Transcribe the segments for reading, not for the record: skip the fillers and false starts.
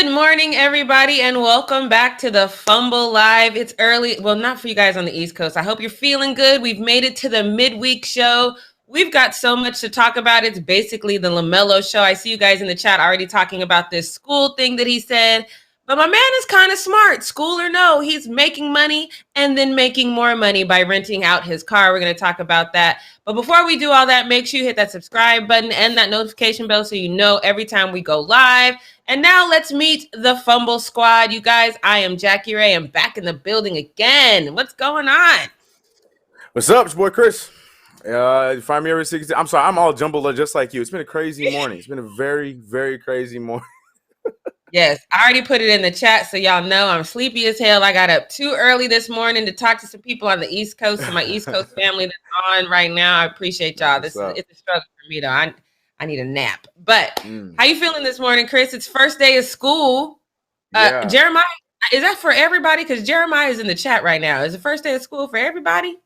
Good morning, everybody, and welcome back to the Fumble Live. It's early. Well, not for you guys on the East Coast. I hope you're feeling good. We've made it to the midweek show. We've got so much to talk about. It's basically the LaMelo show. I see you guys in the chat already talking about this school thing that he said. But my man is kind of smart, school or no. He's making money and then making more money by renting out his car. We're going to talk about that. But before we do all that, make sure you hit that subscribe button and that notification bell so you know every time we go live. And now let's meet the Fumble Squad. You guys, I am Jackie Ray. I'm back in the building again. What's going on? What's up? It's your boy Chris. Find me every 60. I'm sorry, I'm all jumbled up just like you. It's been a crazy morning. It's been a very, very crazy morning. Yes, I already put it in the chat so y'all know I'm sleepy as hell. I got up too early this morning to talk to some people on the East Coast, to my East Coast family that's on right now. I appreciate y'all. It's a struggle for me though. I need a nap. But how you feeling this morning, Chris? It's first day of school. Yeah. Jeremiah, is that for everybody? Because Jeremiah is in the chat right now. Is the first day of school for everybody?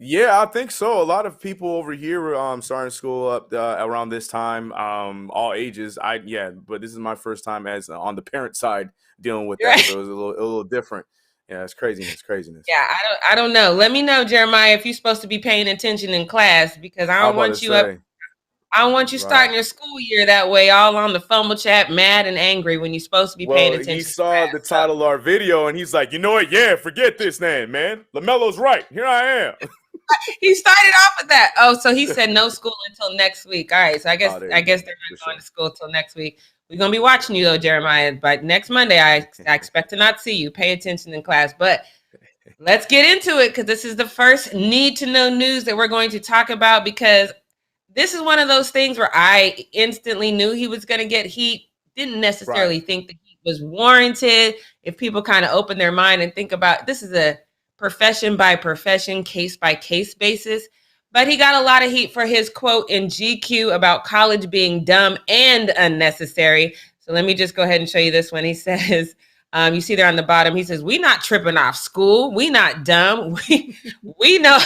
Yeah, I think so. A lot of people over here were starting school up around this time, all ages. But this is my first time as on the parent side dealing with that, so it was a little different. Yeah, it's craziness. Yeah, I don't know. Let me know, Jeremiah, if you're supposed to be paying attention in class, because I don't want you up. I don't want you starting your school year that way, all on the Fumble chat, mad and angry when you're supposed to be paying attention. He saw the title of our video and he's like, you know what? Yeah, forget this name, man. LaMelo's right. Here I am. He started off with that. Oh, so he said no school until next week. All right, so I guess they're not going to school until next week. We're gonna be watching you though, Jeremiah. But next Monday, I expect to not see you. Pay attention in class. But let's get into it because this is the first need to know news that we're going to talk about, because this is one of those things where I instantly knew he was going to get heat. Didn't necessarily think the heat was warranted. If people kind of open their mind and think about, this is a profession by profession, case by case basis. But he got a lot of heat for his quote in GQ about college being dumb and unnecessary. So let me just go ahead and show you this one. He says, you see there on the bottom, he says, we not tripping off school. We not dumb. We know.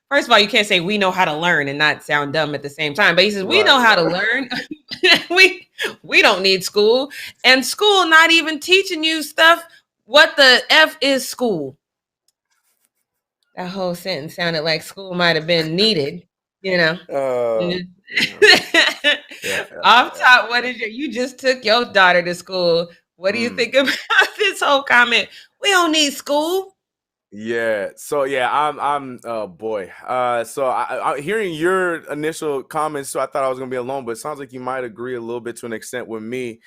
First of all, you can't say we know how to learn and not sound dumb at the same time. But he says, we know how to learn. we don't need school. And school not even teaching you stuff. What the F is school? That whole sentence sounded like school might have been needed, you know. Off top, what is you just took your daughter to school. What do you think about this whole comment? We don't need school. Yeah. So yeah, I'm oh boy. So I hearing your initial comments, so I thought I was gonna be alone, but it sounds like you might agree a little bit to an extent with me.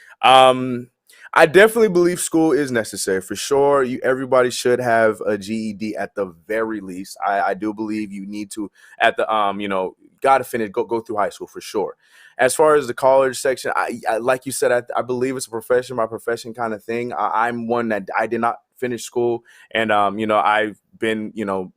I definitely believe school is necessary for sure. Everybody should have a GED at the very least. I do believe you need to at the got to finish go through high school for sure. As far as the college section, I like you said, I believe it's a profession by profession kind of thing. I'm one that I did not finish school, and I've been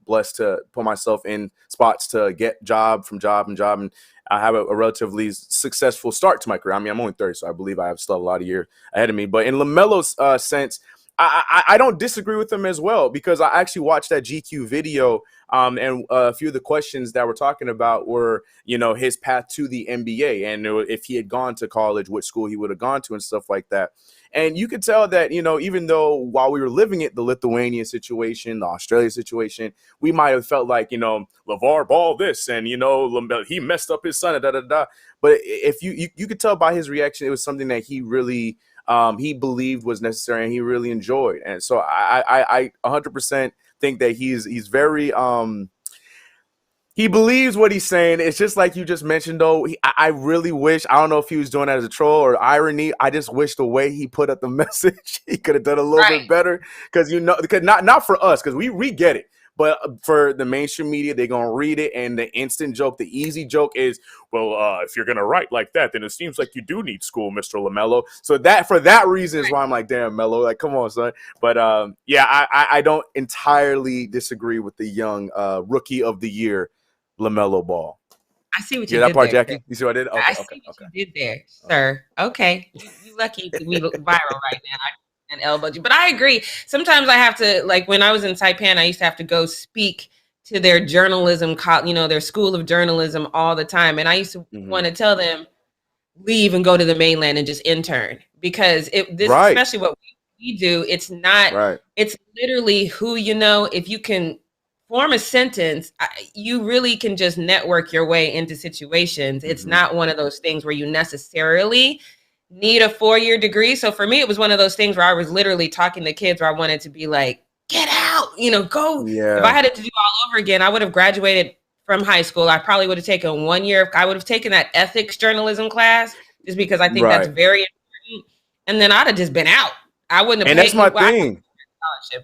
blessed to put myself in spots to get job, and I have a relatively successful start to my career. I mean, I'm only 30, so I believe I have still a lot of years ahead of me. But in LaMelo's sense, I don't disagree with him as well, because I actually watched that GQ video, and a few of the questions that we're talking about were, his path to the NBA, and if he had gone to college, what school he would have gone to and stuff like that. And you could tell that, even though while we were living it, the Lithuanian situation, the Australia situation, we might have felt like, LeVar Ball this, and, he messed up his son, But if you could tell by his reaction, it was something that he really he believed was necessary and he really enjoyed. And so I 100% think that he's very he believes what he's saying. It's just like you just mentioned, though. I really wish, I don't know if he was doing that as a troll or irony. I just wish the way he put up the message, he could have done a little bit better. Because not for us, because we get it. But for the mainstream media, they're going to read it. And the instant joke, the easy joke is, well, if you're going to write like that, then it seems like you do need school, Mr. LaMelo. So that for that reason is why I'm like, damn, Melo, like, come on, son. But I don't entirely disagree with the young rookie of the year, LaMelo Ball. I see what you did that part, there, Jackie? You see what I did? Okay, I see what you did there, sir. Okay. You lucky to be viral right now. And elbow you. But I agree. Sometimes I have to, like when I was in Saipan, I used to have to go speak to their journalism, their school of journalism all the time. And I used to want to tell them, leave and go to the mainland and just intern, because especially what we do, it's not, it's literally who you know. If you can form a sentence, you really can just network your way into situations. It's not one of those things where you necessarily need a 4-year degree. So for me, it was one of those things where I was literally talking to kids where I wanted to be like, get out, go. Yeah. If I had it to do all over again, I would have graduated from high school. I probably would have taken 1 year. I would have taken that ethics journalism class, just because I think that's very important. And then I'd have just been out. I wouldn't have. And that's my thing.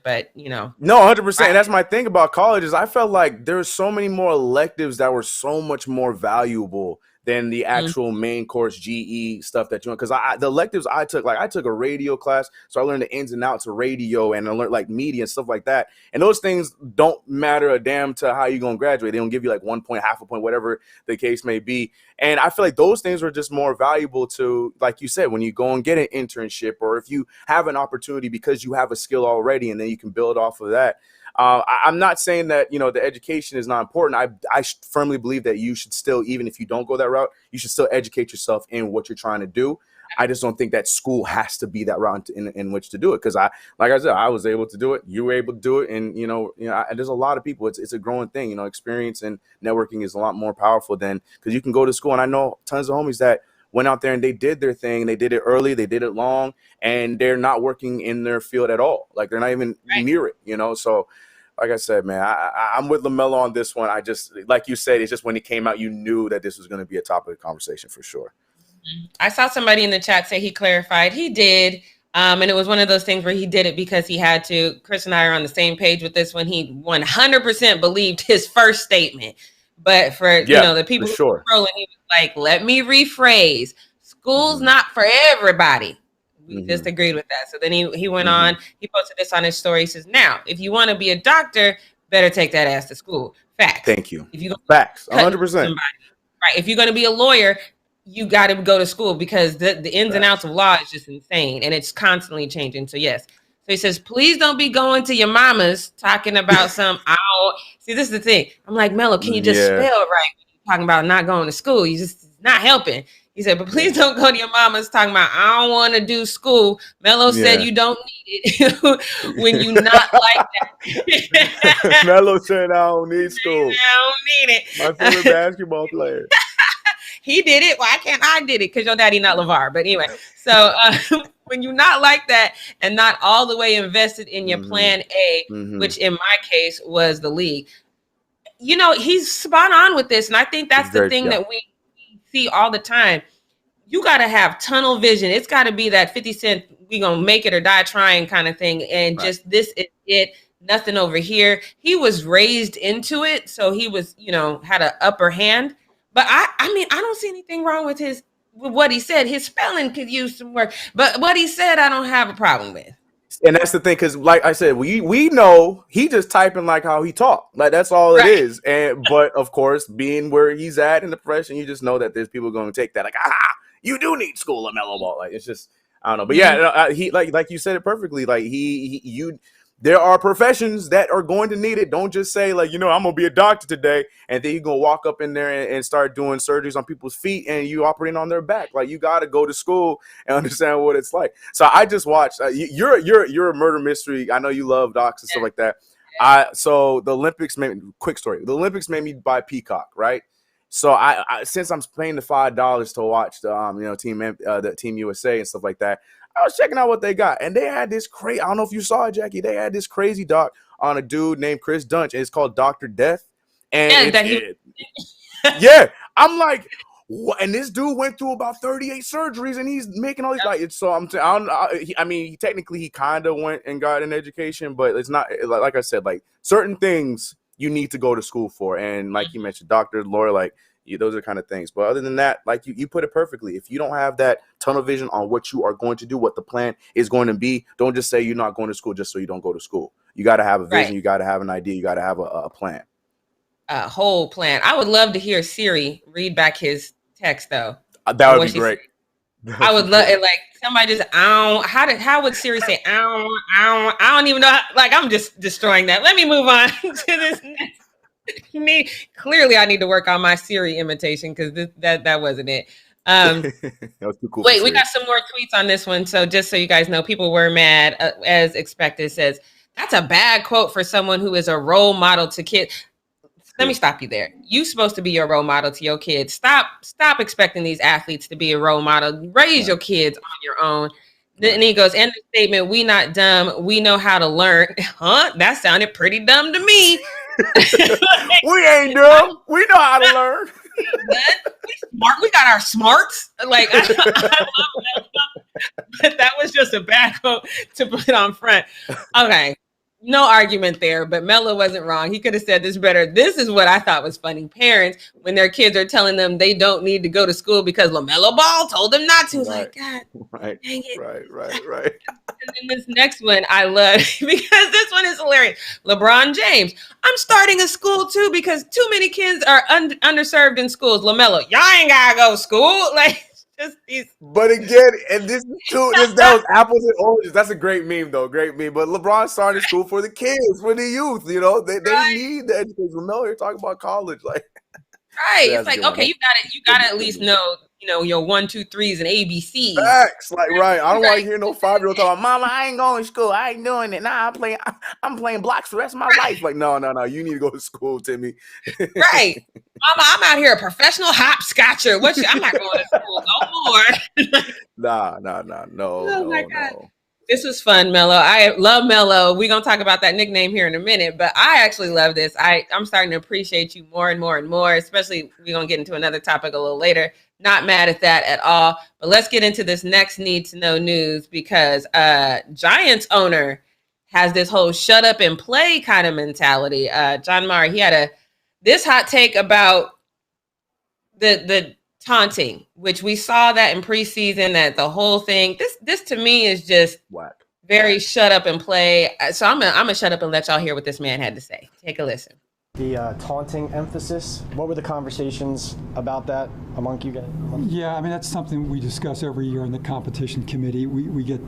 But no, 100%. And that's my thing about college is I felt like there's so many more electives that were so much more valuable than the actual main course GE stuff that you want. Because the electives I took, like I took a radio class, so I learned the ins and outs of radio, and I learned like media and stuff like that. And those things don't matter a damn to how you're going to graduate. They don't give you like 1 point, half a point, whatever the case may be. And I feel like those things were just more valuable to, like you said, when you go and get an internship, or if you have an opportunity because you have a skill already and then you can build off of that. I'm not saying that, the education is not important. I firmly believe that you should still, even if you don't go that route, you should still educate yourself in what you're trying to do. I just don't think that school has to be that route in which to do it. Because like I said, I was able to do it. You were able to do it. And, there's a lot of people. It's a growing thing. Experience and networking is a lot more powerful than, because you can go to school. And I know tons of homies that went out there and they did their thing. They did it early. They did it long. And they're not working in their field at all. Like, they're not even near it, So, like I said, man, I'm with LaMelo on this one. I just, like you said, it's just when it came out, you knew that this was going to be a topic of conversation for sure. I saw somebody in the chat say he clarified. He did. And it was one of those things where he did it because he had to. Chris and I are on the same page with this one. He 100% believed his first statement. But for, the people who were trolling, he was like, let me rephrase. School's not for everybody. We just agreed with that. So then he went on, he posted this on his story. He says, now, if you want to be a doctor, better take that ass to school. Facts. Thank you. If you Facts, 100%. Right. If you're going to be a lawyer, you got to go to school, because the ins and outs of law is just insane. And it's constantly changing. So yes. So he says, please don't be going to your mama's talking about some, see, this is the thing. I'm like, Melo, can you just spell right? Talking about not going to school. You just not helping. He said, but please don't go to your mama's talking about, I don't want to do school. Melo said you don't need it when you not like that. Melo said, I don't need school. I don't need it. My favorite basketball player. He did it. Why can't I did it? Because your daddy not LeVar. But anyway, so when you're not like that and not all the way invested in your plan A, which in my case was the league, he's spot on with this. And I think that's the thing that we see all the time. You got to have tunnel vision. It's got to be that 50 Cent, we gonna make it or die trying kind of thing. And just this is it, nothing over here. He was raised into it. So he was, had an upper hand. But I mean, I don't see anything wrong with what he said. His spelling could use some work. But what he said, I don't have a problem with. And that's the thing, because like I said, we know he just typing like how he talked. Like, that's all it is. But of course, being where he's at in the profession, you just know that there's people going to take that like, you do need school, LaMelo Ball. Like, it's just, I don't know. But he like you said it perfectly. Like there are professions that are going to need it. Don't just say like, I'm gonna be a doctor today, and then you're gonna walk up in there and start doing surgeries on people's feet and you operating on their back. Like, you got to go to school and understand what it's like. So I just watched. You're a murder mystery. I know you love docs and stuff like that. So the Olympics quick story. The Olympics made me buy Peacock, right? So I since I'm paying the $5 to watch the Team USA and stuff like that, I was checking out what they got, and they had this crazy. I don't know if you saw it, Jackie. They had this crazy doc on a dude named Chris Dunch, and it's called Dr. Death. And I'm like, what? And this dude went through about 38 surgeries, and he's making all these like. So I mean, technically, he kind of went and got an education, but it's not like I said. Like, certain things you need to go to school for, and like you mentioned, doctor, lawyer, like. Those are kind of things. But other than that, like you put it perfectly. If you don't have that tunnel vision on what you are going to do, what the plan is going to be, don't just say you're not going to school just so you don't go to school. You got to have a vision. You got to have an idea. You got to have a plan. A whole plan. I would love to hear Siri read back his text, though. That would be great. I would love it. Like, somebody just, how would Siri say, I don't even know. Like, I'm just destroying that. Let me move on to this next. Clearly I need to work on my Siri imitation, because that wasn't it. That was too cool. Wait, we got some more tweets on this one. So just so you guys know, people were mad as expected. It says, that's a bad quote for someone who is a role model to kids. Let me stop you there. You're supposed to be your role model to your kids. Stop expecting these athletes to be a role model. Raise your kids on your own. Then he goes, end the statement, we not dumb. We know how to learn. Huh? That sounded pretty dumb to me. We ain't dumb. We know how to learn. We smart. We got our smarts. Like, I love that. But that was just a bad quote to put on front. Okay. No argument there, but Melo wasn't wrong. He could have said this better. This is what I thought was funny. Parents, when their kids are telling them they don't need to go to school because LaMelo Ball told them not to. Like, God, dang it. Right. And then this next one I love because this one is hilarious. LeBron James, I'm starting a school too because too many kids are underserved in schools. LaMelo, y'all ain't gotta go to school. Like, just these. But again, and this is too, that was apples and oranges. That's a great meme, though. Great meme. But LeBron started school for the kids, for the youth. You know, they need the education. LaMelo, you're talking about college, like. Right. It's like, okay, you gotta at least know, your 1, 2, 3s and ABCs. Facts. Like, right. I don't want to hear no 5-year-old talking, Mama, I ain't going to school. I ain't doing it. Nah, I'm playing blocks for the rest of my life. Like, no. You need to go to school, Timmy. Right. Mama, I'm out here a professional hopscotcher. I'm not going to school no more. No. Oh my God. This was fun, Melo. I love Melo. We're going to talk about that nickname here in a minute, but I actually love this. I'm starting to appreciate you more and more and more, especially we're going to get into another topic a little later. Not mad at that at all. But let's get into this next need to know news because Giants owner has this whole shut up and play kind of mentality. John Mara, he had this hot take about the taunting, which we saw that in preseason, that the whole thing, this to me is just whack. Very shut up and play. So I'm gonna shut up and let y'all hear what this man had to say. Take a listen. The taunting emphasis, what were the conversations about that among you guys? Yeah, I mean, that's something we discuss every year in the competition committee. We get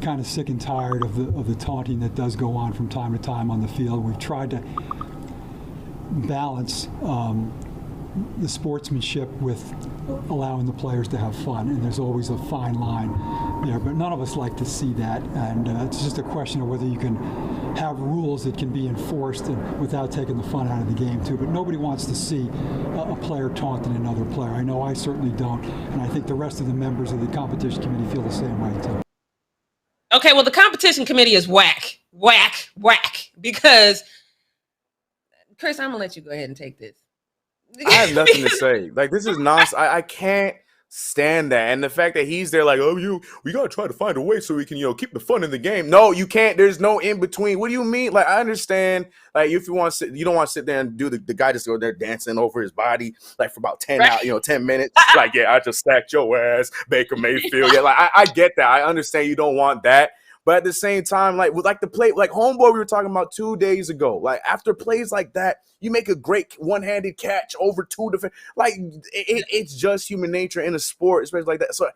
kind of sick and tired of the taunting that does go on from time to time on the field. We've tried to balance the sportsmanship with allowing the players to have fun, and there's always a fine line there, but none of us like to see that, and it's just a question of whether you can have rules that can be enforced and without taking the fun out of the game too. But nobody wants to see a player taunting another player. I know I certainly don't, and I think the rest of the members of the competition committee feel the same way too. Okay, well, the competition committee is whack, because Chris, I'm gonna let you go ahead and take this. I have nothing to say. Like, this is nonsense. I can't stand that. And the fact that he's there like, we got to try to find a way so we can, keep the fun in the game. No, you can't. There's no in between. What do you mean? Like, I understand, like, if you want to sit, you don't want to sit there and do the guy just go there dancing over his body, like, for about 10 minutes. Like, yeah, I just stacked your ass, Baker Mayfield. Yeah, like, I get that. I understand you don't want that. But at the same time, like, with, like, the play, like, homeboy we were talking about 2 days ago, like, after plays like that, you make a great one-handed catch over two different, like, it's just human nature in a sport, especially like that. So,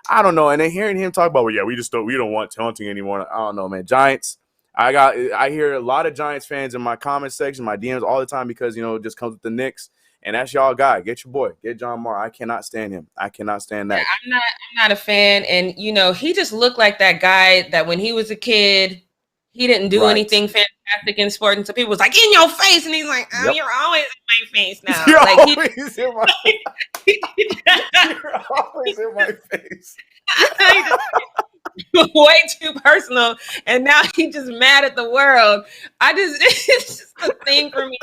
I don't know. And then hearing him talk about, we don't want taunting anymore. I don't know, man. Giants, I hear a lot of Giants fans in my comment section, my DMs all the time because, it just comes with the Knicks. And that's y'all guy. Get your boy. Get John Moore. I cannot stand him. I cannot stand that. I'm not a fan. And, he just looked like that guy that when he was a kid, he didn't do anything fantastic in sport. And so people was like, in your face. And he's like, you're always in my face now. You're always in my face. You're always in my face. Way too personal. And now he's just mad at the world. it's just a thing for me.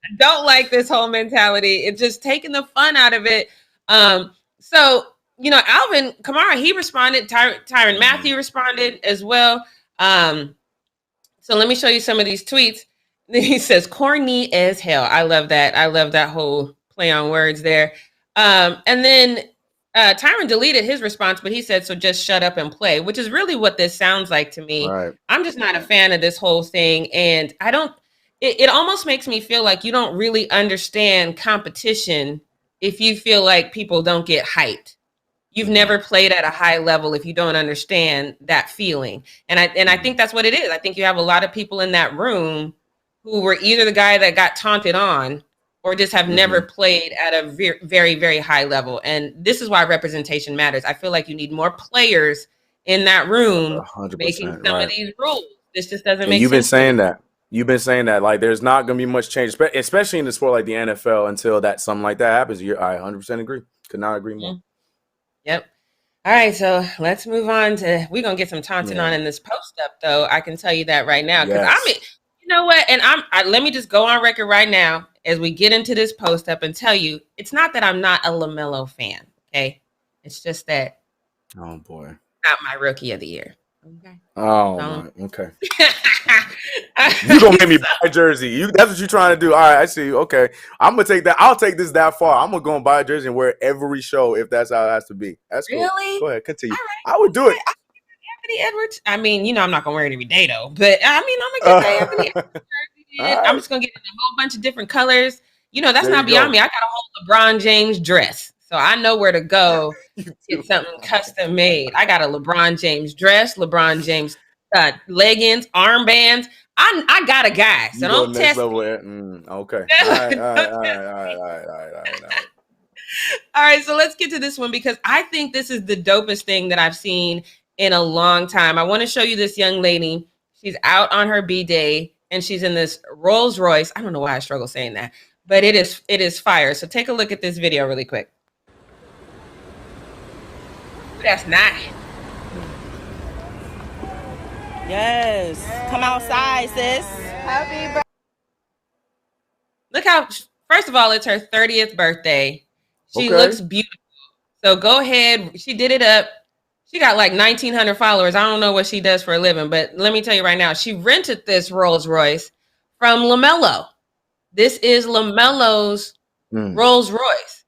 I don't like this whole mentality. It's just taking the fun out of it. So, Alvin Kamara, he responded. Tyrann Mathieu responded as well. So let me show you some of these tweets. He says, corny as hell. I love that. I love that whole play on words there. And then Tyrann deleted his response, but he said, so just shut up and play, which is really what this sounds like to me. Right. I'm just not a fan of this whole thing. And it almost makes me feel like you don't really understand competition if you feel like people don't get hyped. You've never played at a high level if you don't understand that feeling. And I think that's what it is. I think you have a lot of people in that room who were either the guy that got taunted on or just have never played at a very, very high level. And this is why representation matters. I feel like you need more players in that room 100%, making some of these rules. This just doesn't make sense. You've been saying that. You've been saying that. Like, there's not going to be much change, especially in the sport like the NFL, until something like that happens. I 100% agree. Could not agree more. Yep. All right, so let's move on to. We're gonna get some taunting on in this post up, though. I can tell you that right now, because you know what? And let me just go on record right now as we get into this post up and tell you, it's not that I'm not a LaMelo fan. Okay, it's just that. Oh boy. Not my rookie of the year. Okay. Oh my. Okay. You gonna make me buy a jersey? That's what you're trying to do. All right, I see you. Okay, I'm gonna take that. I'll take this that far. I'm gonna go and buy a jersey and wear it every show if that's how it has to be. That's cool. Really? Go ahead, continue. Right. I would do it. Anthony Edwards. I mean, I'm not gonna wear it every day though. But I mean, I'm gonna get the Anthony Edwards jersey. I'm just gonna get it in a whole bunch of different colors. That's not beyond me. I got a whole LeBron James dress, so I know where to go get something custom made. I got a LeBron James dress, LeBron James leggings, armbands. I got a guy, so don't test me. Okay. All right. All right, so let's get to this one, because I think this is the dopest thing that I've seen in a long time. I want to show you this young lady. She's out on her B-Day, and she's in this Rolls Royce. I don't know why I struggle saying that, but it is fire. So take a look at this video really quick. That's nice. Yes. Come outside, sis. Happy birthday. Look how, first of all, it's her 30th birthday. She looks beautiful. So go ahead. She did it up. She got like 1,900 followers. I don't know what she does for a living, but let me tell you right now, she rented this Rolls Royce from LaMelo. This is LaMelo's Rolls Royce.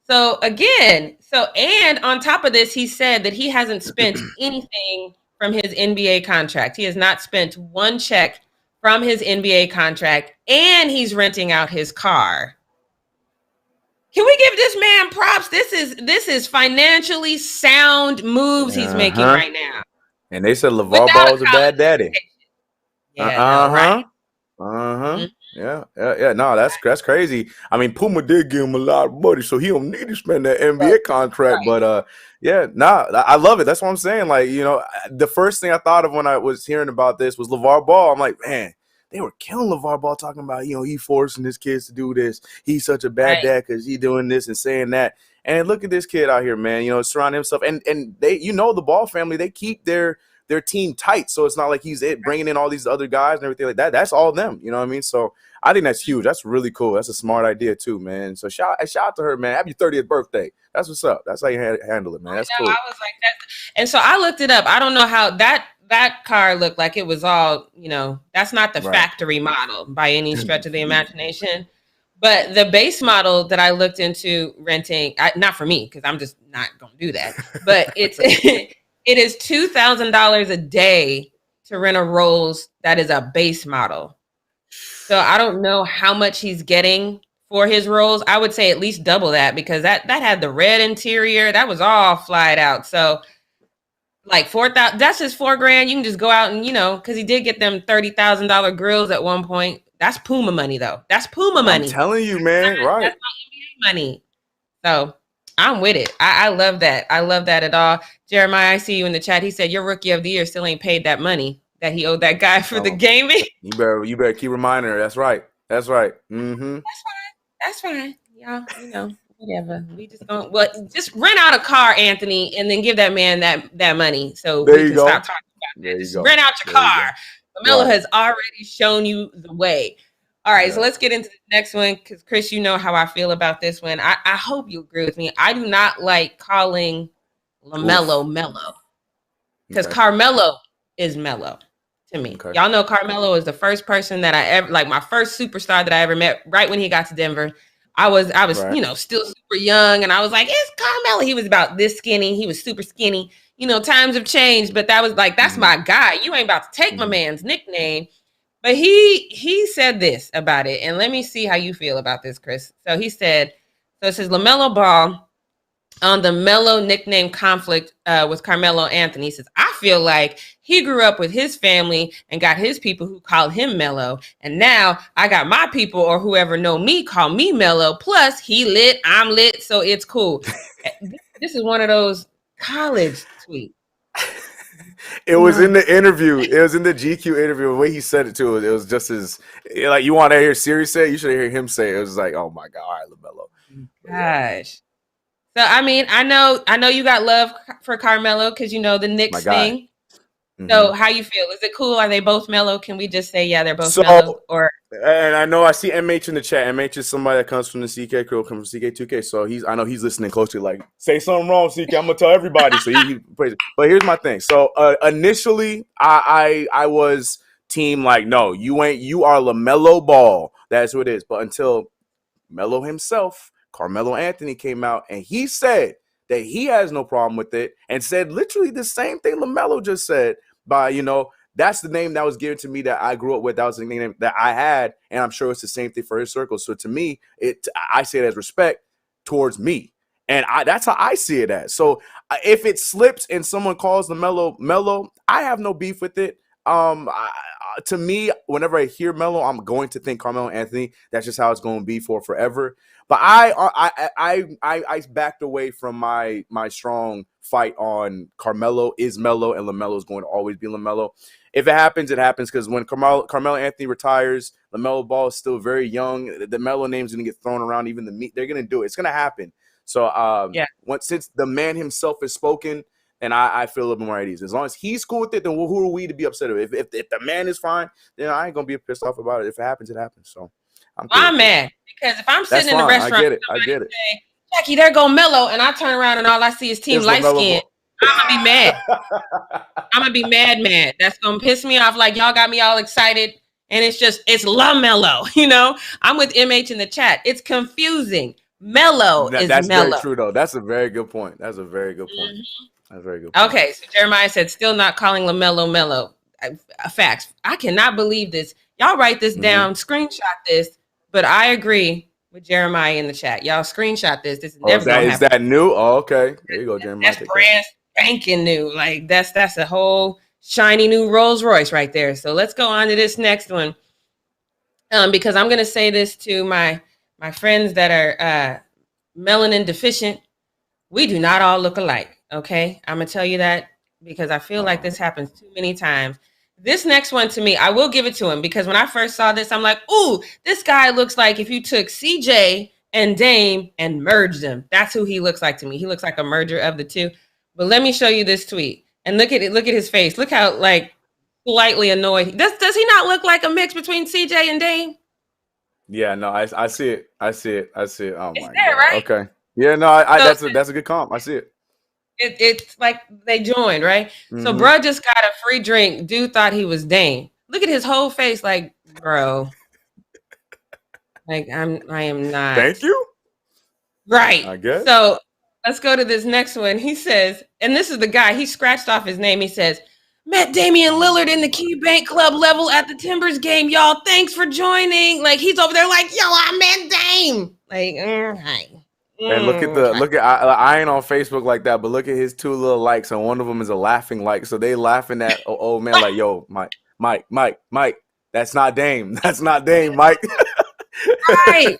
So again, and on top of this, he said that he hasn't spent anything from his NBA contract. He has not spent one check from his NBA contract, and he's renting out his car. Can we give this man props? This is financially sound moves he's making right now. And they said LeVar Ball was a bad daddy. Yeah, Yeah. No, that's crazy. I mean, Puma did give him a lot of money, so he don't need to spend that NBA contract. Right. But I love it. That's what I'm saying. Like, the first thing I thought of when I was hearing about this was LeVar Ball. I'm like, man, they were killing LeVar Ball, talking about, he forcing his kids to do this. He's such a bad dad because he doing this and saying that. And look at this kid out here, man. Surrounding himself, and they, the Ball family, they keep their team tight. So it's not like he's bringing in all these other guys and everything like that. That's all them. You know what I mean? So I think that's huge. That's really cool. That's a smart idea too, man. So shout out to her, man. Happy 30th birthday. That's what's up. That's how you handle it, man. That's cool. I was like that. And so I looked it up. I don't know how that car looked like. It was all, that's not the factory model by any stretch of the imagination. But the base model that I looked into renting, not for me, because I'm just not going to do that. But it is $2,000 a day to rent a Rolls that is a base model. So I don't know how much he's getting for his Rolls. I would say at least double that, because that had the red interior. That was all flyed out. So like $4,000, that's just $4,000. You can just go out and, because he did get them $30,000 grills at one point. That's Puma money, though. That's Puma money. I'm telling you, man. Right. That's not NBA money. So I'm with it. I love that. I love that at all. Jeremiah, I see you in the chat. He said your rookie of the year still ain't paid that money that he owed that guy for the gaming. You better keep reminding her. That's right. Mm-hmm. That's fine. Y'all, whatever. We just don't. Well, just rent out a car, Anthony, and then give that man that money so we can stop talking about that. Just rent out your car. LaMelo has already shown you the way. All right, so let's get into the next one, because Chris, you know how I feel about this one. I hope you agree with me. I do not like calling LaMelo Melo, because Carmelo is Melo to me. Okay. Y'all know Carmelo is the first person that I ever, like my first superstar that I ever met right when he got to Denver. I was still super young, and I was like, it's Carmelo. He was about this skinny. He was super skinny. Times have changed, but that was like, that's my guy. You ain't about to take my man's nickname. But he said this about it, and let me see how you feel about this, Chris. So he said, it says LaMelo Ball on the Melo nickname conflict with Carmelo Anthony. He says, I feel like he grew up with his family and got his people who call him Melo. And now I got my people or whoever know me call me Melo. Plus he lit, I'm lit, so it's cool. This is one of those college tweets. It was in the interview. It was in the GQ interview. The way he said it to it was just as like, you want to hear Siri say it, you should hear him say it. It was like, oh my God, all right, LaMelo. Gosh. So I mean, I know you got love for Carmelo because you know the Knicks thing. Mm-hmm. So how you feel? Is it cool? Are they both Melo? Can we just say they're both Melo? Or and I know I see MH in the chat. MH is somebody that comes from the CK crew, comes from CK2K. So I know he's listening closely. Like, say something wrong, CK. I'm gonna tell everybody. So he prays it. But here's my thing. So initially, I was team like, no, you ain't. You are LaMelo Ball. That's who it is. But until Melo himself, Carmelo Anthony, came out and he said that he has no problem with it and said literally the same thing LaMelo just said by, that's the name that was given to me that I grew up with. That was the name that I had. And I'm sure it's the same thing for his circle. So to me, I say it as respect towards me. And that's how I see it as. So if it slips and someone calls LaMelo Melo, I have no beef with it. To me, whenever I hear Melo, I'm going to think Carmelo Anthony. That's just how it's going to be for forever. But I backed away from my strong fight on Carmelo is Melo and LaMelo is going to always be LaMelo. If it happens, it happens, because when Carmelo Anthony retires, LaMelo Ball is still very young. The Melo name's going to get thrown around. Even they're going to do it. It's going to happen. So since the man himself has spoken, and I feel a little bit more at ease. As long as he's cool with it, then who are we to be upset with? If the man is fine, then I ain't gonna be pissed off about it. If it happens, it happens. So I'm mad because if I'm sitting in the restaurant, I get it. Say, Jackie, there go Melo, and I turn around and all I see is Team Light Skin. I'm gonna be mad. I'm gonna be mad. That's gonna piss me off. Like, y'all got me all excited, and it's LaMelo. I'm with MH in the chat. It's confusing. Melo is that's Melo. Very true, though. That's a very good point. That's a very good point. Mm-hmm. That's very good. Okay, so Jeremiah said, still not calling LaMelo Melo. Facts. I cannot believe this. Y'all write this down, screenshot this. But I agree with Jeremiah in the chat. Y'all screenshot this. This is never gonna happen. Is that new? Oh, okay. There you go, Jeremiah. That's brand spanking new. Like that's a whole shiny new Rolls Royce right there. So let's go on to this next one. Because I'm gonna say this to my friends that are melanin deficient. We do not all look alike. Okay, I'm gonna tell you that because I feel like this happens too many times. This next one, to me, I will give it to him, because when I first saw this, I'm like, ooh, this guy looks like if you took CJ and Dame and merged them. That's who he looks like to me. He looks like a merger of the two. But let me show you this tweet and look at it. Look at his face. Look how slightly annoyed. Does he not look like a mix between CJ and Dame? Yeah, no, I see it. I see it. Oh my God. Right? Okay. Yeah, no, that's a good comp. I see it. It's like they joined, right? Mm-hmm. So bro just got a free drink. Dude thought he was Dame. Look at his whole face, like, bro. Like, I am not. Thank you. Right. I guess. So let's go to this next one. He says, and this is the guy, he scratched off his name. He says, met Damian Lillard in the Key Bank Club level at the Timbers game, y'all. Thanks for joining. Like, he's over there like, yo, I met Dame. Like, hi. And look at I ain't on Facebook like that, but look at his two little likes, and one of them is a laughing like. So they laughing at old man like, yo, Mike, that's not Dame. That's not Dame, Mike. Right.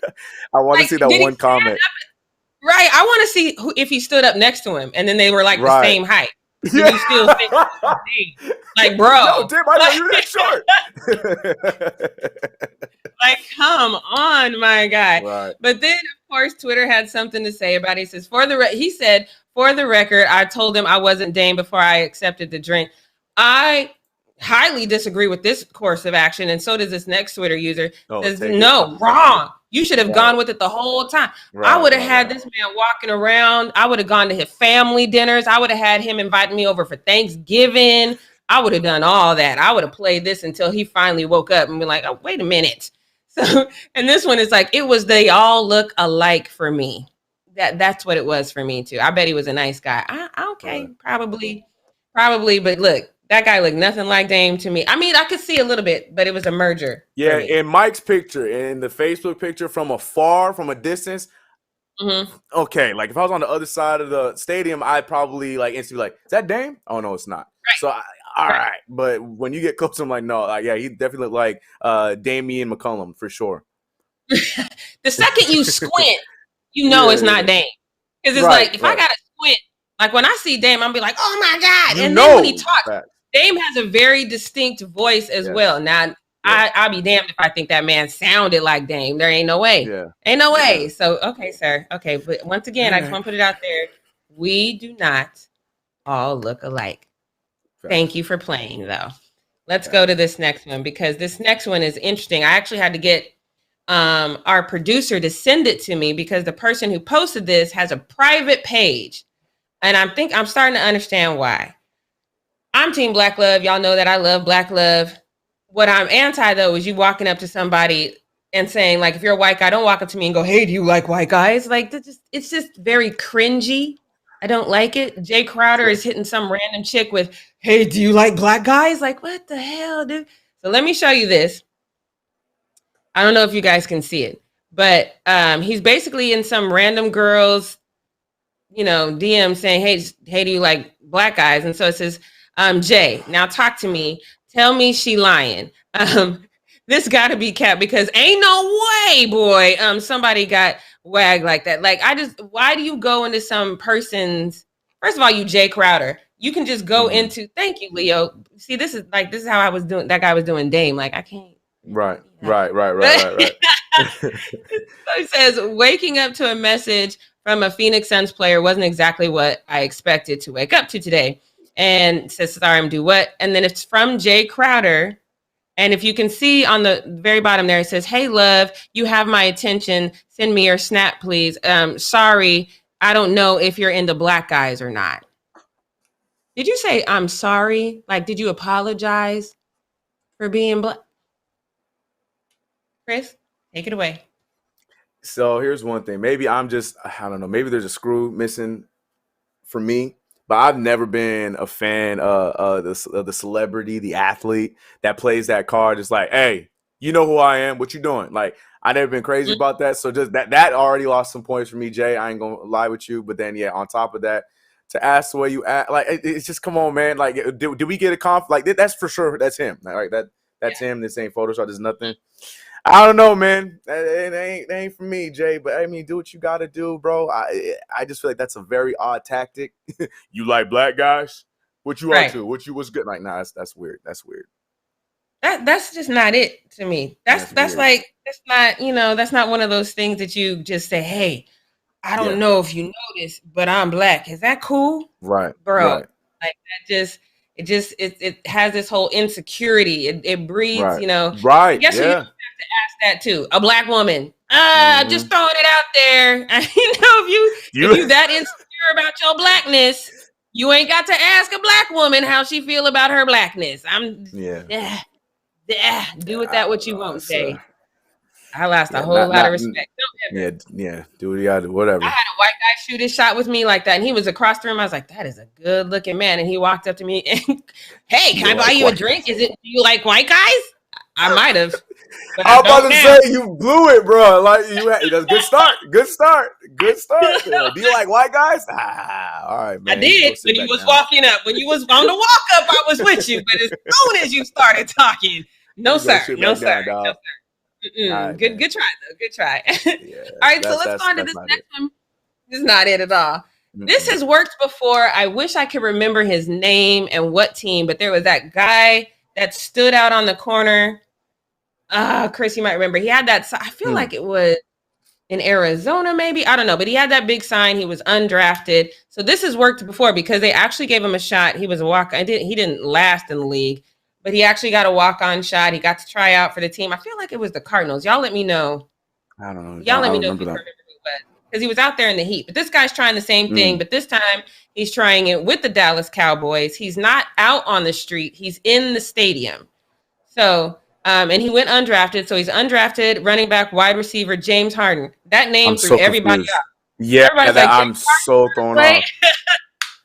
I want to see that one comment. Right. I want to see if he stood up next to him and then they were like the same height. Yeah. You still think like, bro. Yo, Dame, I know you're that short. Like, come on, my guy. Right. But then, of course, Twitter had something to say about it. He says, he said, for the record, I told him I wasn't Dame before I accepted the drink. I highly disagree with this course of action, and so does this next Twitter user. Says, no, wrong. You should have gone with it the whole time. Right, I would have had this man walking around. I would have gone to his family dinners. I would have had him inviting me over for Thanksgiving. I would have done all that. I would have played this until he finally woke up and be like, oh, wait a minute. So, and this one is like, they all look alike for me. That's what it was for me too. I bet he was a nice guy. Okay, probably. But look, that guy looked nothing like Dame to me. I mean, I could see a little bit, but it was a merger. Yeah, in Mike's picture, in the Facebook picture, from afar, from a distance, okay, like if I was on the other side of the stadium, I'd probably like instantly like, is that Dame? Oh no, it's not. So all right. But when you get close, I'm like, no, yeah, he definitely looked like Damian McCollum for sure. The second you squint, you know it's not Dame. Because it's like, if I got to squint, like when I see Dame, I'm be like, oh my God. And then when he talks, Dame has a very distinct voice as well. Now, I'll be damned if I think that man sounded like Dame. There ain't no way. Ain't no way. So, okay, sir. Okay. But once again, I just want to put it out there. We do not all look alike. Thank you for playing, though. Let's go to this next one, because this next one is interesting. I actually had to get our producer to send it to me, because the person who posted this has a private page. And I'm starting to understand why. I'm Team Black Love. Y'all know that I love Black Love. What I'm anti, though, is you walking up to somebody and saying, like, if you're a white guy, don't walk up to me and go, hey, do you like white guys? Like, it's just very cringy. I don't like it. Jay Crowder is hitting some random chick with, hey, do you like black guys? Like, what the hell, dude? So let me show you this. I don't know if you guys can see it, but he's basically in some random girl's, DM saying, hey, do you like black guys? And so it says, Jay, now talk to me. Tell me she lying. This got to be cap, because ain't no way, boy, somebody got wagged like that. Like, why do you go into some person's, first of all, you Jay Crowder, you can just go into, thank you, Leo. See, this is how I was doing, that guy was doing Dame. Like, I can't. Right. So it says, waking up to a message from a Phoenix Suns player wasn't exactly what I expected to wake up to today. And it says, sorry, I'm do what? And then it's from Jay Crowder. And if you can see on the very bottom there, it says, hey, love, you have my attention. Send me your snap, please. Sorry, I don't know if you're into black guys or not. Did you say, I'm sorry? Like, did you apologize for being black? Chris, take it away. So here's one thing. Maybe I don't know. Maybe there's a screw missing for me. But I've never been a fan of the celebrity, the athlete that plays that card. Just like, hey, you know who I am. What you doing? Like, I never been crazy about that. So just that already lost some points for me, Jay. I ain't gonna lie with you. But then, yeah, on top of that, to ask the way you act, like, it's just, come on, man. Like, did we get a conf? Like, that's for sure. That's him. Like, that's him. This ain't Photoshop. There's nothing. I don't know, man. It ain't for me, Jay. But I mean, do what you got to do, bro. I just feel like that's a very odd tactic. You like black guys? What you up to? What's good? Like, nah, that's weird. That's weird. That's just not it to me. That's like, that's not, that's not one of those things that you just say, hey, I don't know if you noticed, but I'm black. Is that cool? Right, bro. Right. Like, that it has this whole insecurity. It breeds, Right. Guess who you have to ask that to? A black woman. Just throwing it out there. If you that insecure about your blackness, you ain't got to ask a black woman how she feel about her blackness. Do with that what you want, Jay. I lost a whole lot of respect. Do what you gotta do, whatever. I had a white guy shoot his shot with me like that, and he was across the room. I was like, that is a good looking man. And he walked up to me and, hey, can I buy you a drink? Do you like white guys? I might have. I was about to say, you blew it, bro. Like, that's good start. Good start. Do you like white guys? All right, man. I did when you was walking up. When you was on the walk up, I was with you. But as soon as you started talking, no sir. Right, good try though. Good try. All right, so let's go on to this next one. This is not it at all. This has worked before. I wish I could remember his name and what team, but there was that guy that stood out on the corner. Chris, you might remember. He had that. I feel like it was in Arizona, maybe. I don't know, but he had that big sign. He was undrafted. So this has worked before because they actually gave him a shot. He was a walk. He didn't last in the league, but he actually got a walk-on shot. He got to try out for the team. I feel like it was the Cardinals. Y'all let me know. I don't know. Y'all let me know if you remember who it was. Because he was out there in the heat. But this guy's trying the same thing. But this time he's trying it with the Dallas Cowboys. He's not out on the street. He's in the stadium. So, and he went undrafted. So he's undrafted running back, wide receiver, James Harden. That name threw everybody off. Yeah, I'm so thrown off.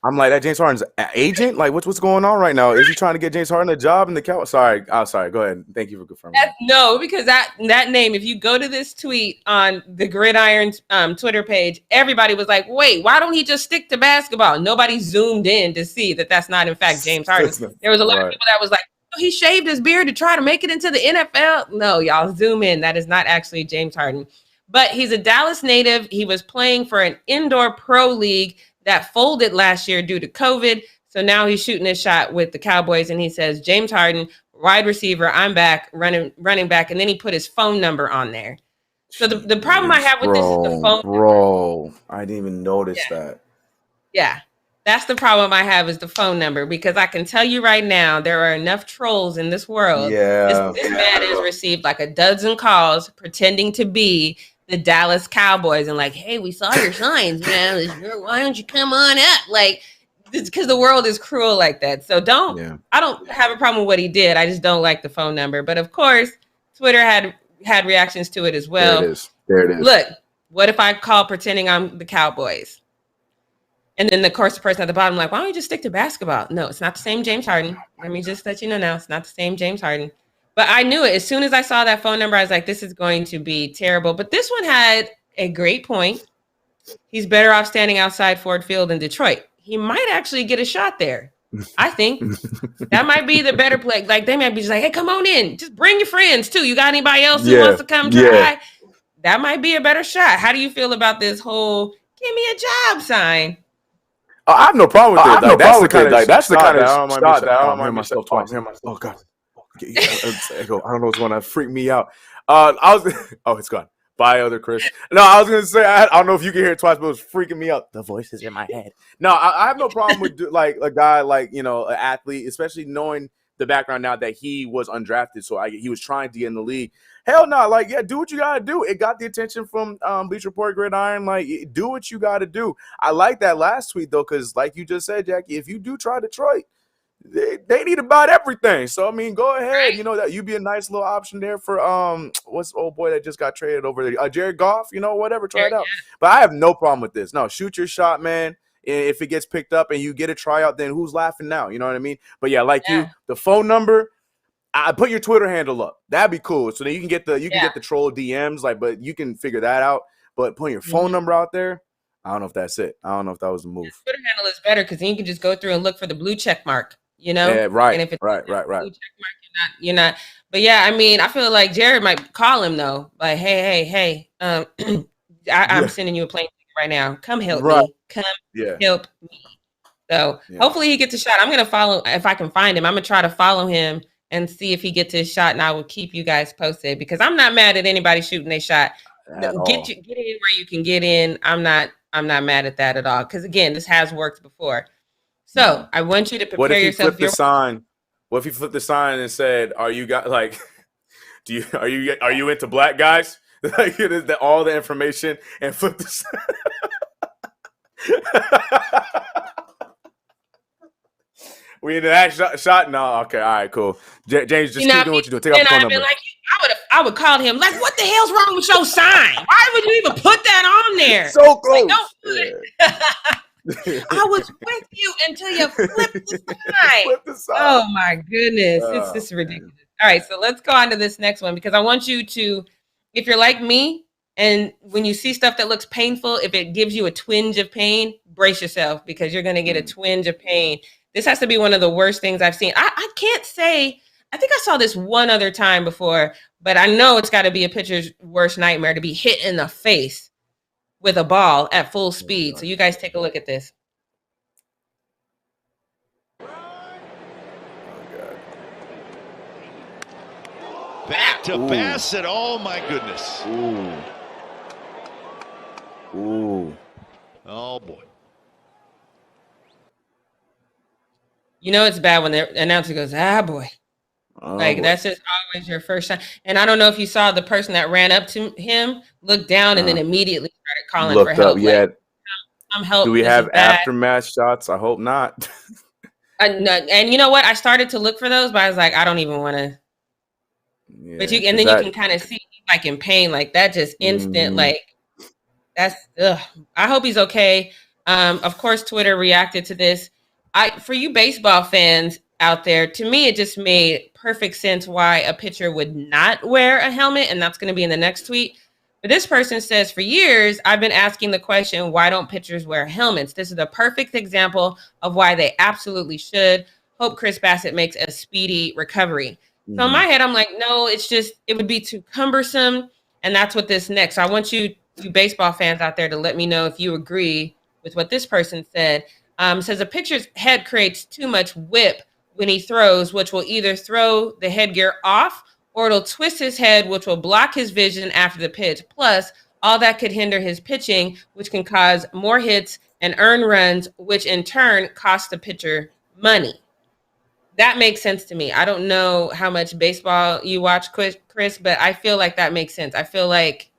I'm like, that James Harden's agent? Like, what's going on right now? Is he trying to get James Harden a job in the Cowboys? Sorry. Go ahead. Thank you for confirming. No, because that name, if you go to this tweet on the Gridiron Twitter page, everybody was like, wait, why don't he just stick to basketball? Nobody zoomed in to see that that's not, in fact, James Harden. There was a lot of people that was like, oh, he shaved his beard to try to make it into the NFL. No, y'all, zoom in. That is not actually James Harden. But he's a Dallas native. He was playing for an indoor pro league that folded last year due to COVID. So now he's shooting his shot with the Cowboys, and he says, James Harden, wide receiver, I'm back, running back. And then he put his phone number on there. So the problem I have with this is the phone number. I didn't even notice that. Yeah. That's the problem I have is the phone number, because I can tell you right now, there are enough trolls in this world. Yeah. This man has received like a dozen calls pretending to be the Dallas Cowboys and like, hey, we saw your signs, man. Why don't you come on up? Like, because the world is cruel like that. So I don't have a problem with what he did. I just don't like the phone number. But of course, Twitter had reactions to it as well. There it is. Look, what if I call pretending I'm the Cowboys? And then, of course, the person at the bottom like, why don't you just stick to basketball? No, it's not the same James Harden. Let me just let you know now. It's not the same James Harden. But I knew it. As soon as I saw that phone number, I was like, this is going to be terrible. But this one had a great point. He's better off standing outside Ford Field in Detroit. He might actually get a shot there. I think that might be the better play. Like, they might be just like, hey, come on in. Just bring your friends, too. You got anybody else who wants to come try? Yeah. That might be a better shot. How do you feel about this whole give me a job sign? I have no problem with it. That's the kind of shot that I don't mind myself twice. Oh, God. I don't know what's going to freak me out. It's gone. Bye, other Chris. No, I was going to say, I don't know if you can hear it twice, but it was freaking me out. The voice is in my head. No, I have no problem with like a guy like, an athlete, especially knowing the background now that he was undrafted. So he was trying to get in the league. Hell no, do what you got to do. It got the attention from Bleacher Report, Gridiron. Do what you got to do. I like that last tweet, though, because like you just said, Jackie, if you do try Detroit, they need about everything. So, I mean, go ahead. You know, that you'd be a nice little option there for, what's the old boy that just got traded over there? Jared Goff, whatever, try it out. But I have no problem with this. No, shoot your shot, man. If it gets picked up and you get a tryout, then who's laughing now? You know what I mean? But yeah, you, the phone number, I put your Twitter handle up. That'd be cool. So then you can get the troll DMs, but you can figure that out. But putting your phone number out there, I don't know if that's it. I don't know if that was the move. Twitter handle is better because then you can just go through and look for the blue check mark. Yeah, right. And if it's right. Blue check mark, you're not. But yeah, I mean, I feel like Jared might call him though. Like, hey, I'm sending you a plane ticket right now. Come help me. Come help me. So hopefully he gets a shot. I'm gonna follow if I can find him. I'm gonna try to follow him and see if he gets his shot, and I will keep you guys posted because I'm not mad at anybody shooting their shot. Get in where you can get in. I'm not mad at that at all because again, this has worked before. So I want you to prepare yourself. What if you flip the sign and said, "Are you guys are you into black guys?" It is all the information and flip the sign. We in the shot? No, okay, all right, cool. James, just keep doing what you do. Take off the phone number. I would call him like, "What the hell's wrong with your sign? Why would you even put that on there?" So close. Don't do it. I was with you until you flipped the sign. Oh my goodness, this is ridiculous. All right, so let's go on to this next one because I want you to, if you're like me, and when you see stuff that looks painful, if it gives you a twinge of pain, brace yourself because you're going to get a twinge of pain. This has to be one of the worst things I've seen. I can't say, I think I saw this one other time before, but I know it's got to be a pitcher's worst nightmare to be hit in the face with a ball at full speed. So you guys take a look at this. Back to Bassett. Oh, my goodness. Ooh. Oh, boy. You know it's bad when the announcer goes, "Ah, boy." That's just always your first shot. And I don't know if you saw the person that ran up to him, looked down, and then immediately started calling for help. I'm helping. Do we have aftermath shots? I hope not. And you know what? I started to look for those, but I was like, I don't even want to. Yeah, but you can kind of see like in pain, like that just instant, like that's. I hope he's okay. Of course, Twitter reacted to this. For you baseball fans out there, to me, it just made perfect sense why a pitcher would not wear a helmet, and that's going to be in the next tweet. But this person says, for years, I've been asking the question, why don't pitchers wear helmets? This is a perfect example of why they absolutely should. Hope Chris Bassett makes a speedy recovery. So in my head, I'm like, no, it would be too cumbersome. And that's what this next. So I want you baseball fans out there to let me know if you agree with what this person said. Says a pitcher's head creates too much whip when he throws, which will either throw the headgear off or it'll twist his head, which will block his vision after the pitch. Plus, all that could hinder his pitching, which can cause more hits and earn runs, which in turn costs the pitcher money. That makes sense to me. I don't know how much baseball you watch, Chris, but I feel like that makes sense. I feel like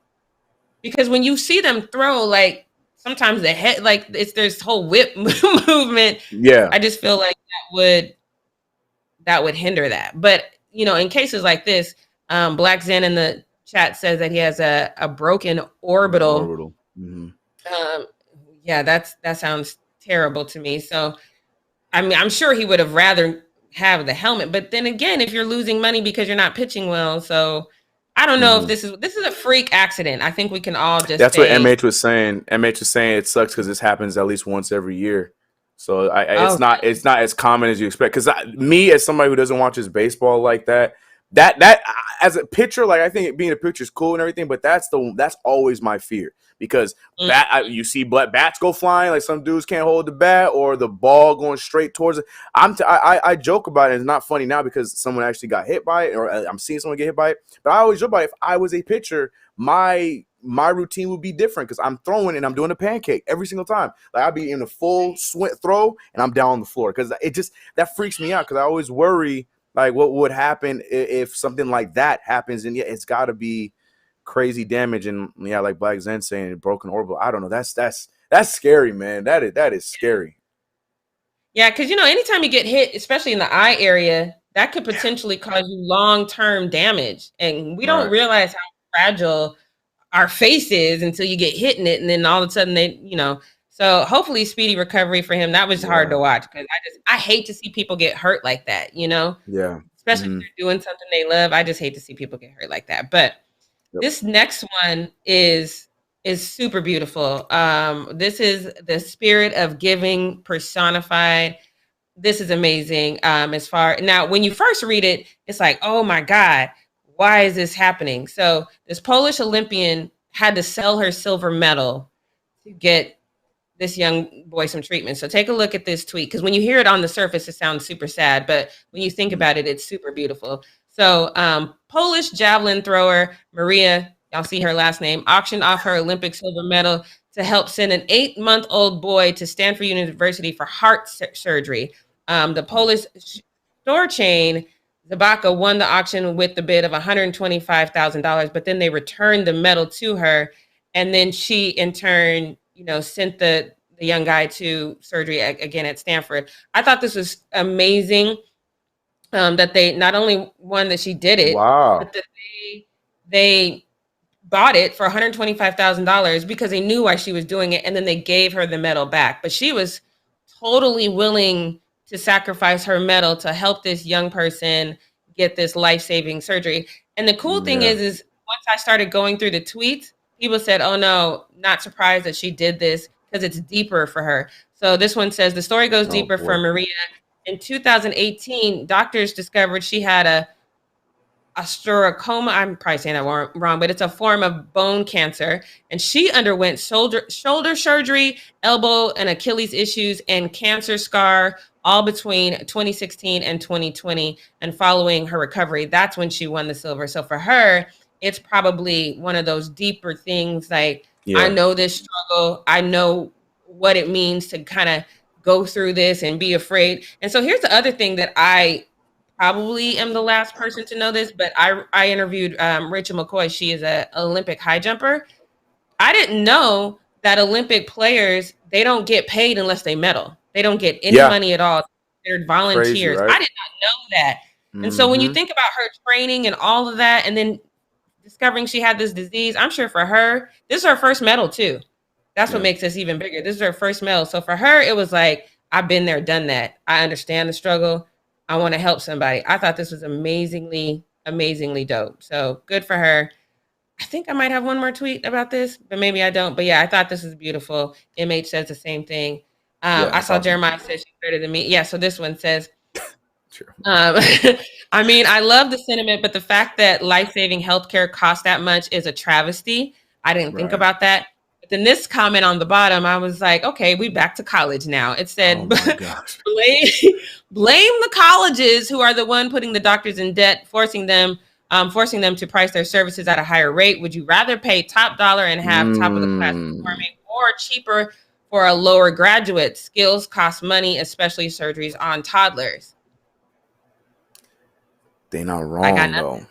because when you see them throw, like sometimes the head, like there's whole whip movement. Yeah, I just feel like that would hinder that. But in cases like this, Black Zen in the chat says that he has a broken orbital. Yeah, that sounds terrible to me. So, I mean, I'm sure he would have rather have the helmet, but then again, if you're losing money because you're not pitching well, so I don't know if this is a freak accident. I think we can all just that's what MH was saying. MH was saying it sucks because this happens at least once every year. So it's not as common as you expect. Because me, as somebody who doesn't watch his baseball like that as a pitcher, like I think being a pitcher is cool and everything, but that's always my fear because you see bats go flying, like some dudes can't hold the bat or the ball going straight towards it. I joke about it. It's not funny now because someone actually got hit by it, or I'm seeing someone get hit by it. But I always joke about it. If I was a pitcher, my routine would be different because I'm throwing and I'm doing a pancake every single time. Like I'd be in a full throw and I'm down on the floor because that freaks me out because I always worry like what would happen if something like that happens. And yeah, it's got to be crazy damage. And yeah, like Black Zen saying broken orbital. I don't know. That's scary, man. That is scary. Yeah, because anytime you get hit, especially in the eye area, that could potentially cause you long-term damage. And we don't realize how fragile our face is until you get hit in it, and then all of a sudden so hopefully speedy recovery for him. That was hard to watch because I hate to see people get hurt like that, Yeah. Especially if they're doing something they love. I just hate to see people get hurt like that. But this next one is super beautiful. This is the spirit of giving personified. This is amazing. Now, when you first read it, it's like, oh my God, why is this happening? So this Polish Olympian had to sell her silver medal to get this young boy some treatment. So take a look at this tweet, because when you hear it on the surface, it sounds super sad, but when you think about it, it's super beautiful. So Polish javelin thrower Maria, y'all see her last name, auctioned off her Olympic silver medal to help send an 8-month-old boy to Stanford University for heart surgery. The Polish store chain Zabaka won the auction with the bid of $125,000, but then they returned the medal to her, and then she in turn sent the young guy to surgery again at Stanford. I thought this was amazing that they not only won that she did it, but that they bought it for $125,000 because they knew why she was doing it, and then they gave her the medal back. But she was totally willing to sacrifice her medal to help this young person get this life-saving surgery. And the cool thing is once I started going through the tweets, people said, oh no, not surprised that she did this because it's deeper for her. So this one says, the story goes deeper for Maria. In 2018, doctors discovered she had a osteosarcoma. I'm probably saying that wrong, but it's a form of bone cancer. And she underwent shoulder surgery, elbow and Achilles issues, and cancer scar all between 2016 and 2020. And following her recovery, that's when she won the silver. So for her, it's probably one of those deeper things. Like, I know this struggle. I know what it means to kind of go through this and be afraid. And so here's the other thing that I probably am the last person to know this, but I interviewed Rachel McCoy. She is an Olympic high jumper. I didn't know that Olympic players, they don't get paid unless they medal. They don't get any money at all. They're volunteers. Crazy, right? I did not know that. And so when you think about her training and all of that, and then discovering she had this disease, I'm sure for her, this is her first medal too. That's what makes this even bigger. This is her first Melo. So for her, it was like, I've been there, done that. I understand the struggle. I want to help somebody. I thought this was amazingly, amazingly dope. So good for her. I think I might have one more tweet about this, but maybe I don't. But yeah, I thought this was beautiful. MH says the same thing. I saw awesome. Jeremiah says she's better than me. Yeah, so this one says, I mean, I love the sentiment, but the fact that life-saving healthcare costs that much is a travesty. I didn't think about that. But then this comment on the bottom, I was like, okay, we back to college now. It said, oh my gosh. blame the colleges who are the one putting the doctors in debt, forcing them to price their services at a higher rate. Would you rather pay top dollar and have top of the class performing, or cheaper for a lower graduate? Skills cost money, especially surgeries on toddlers. They not wrong though.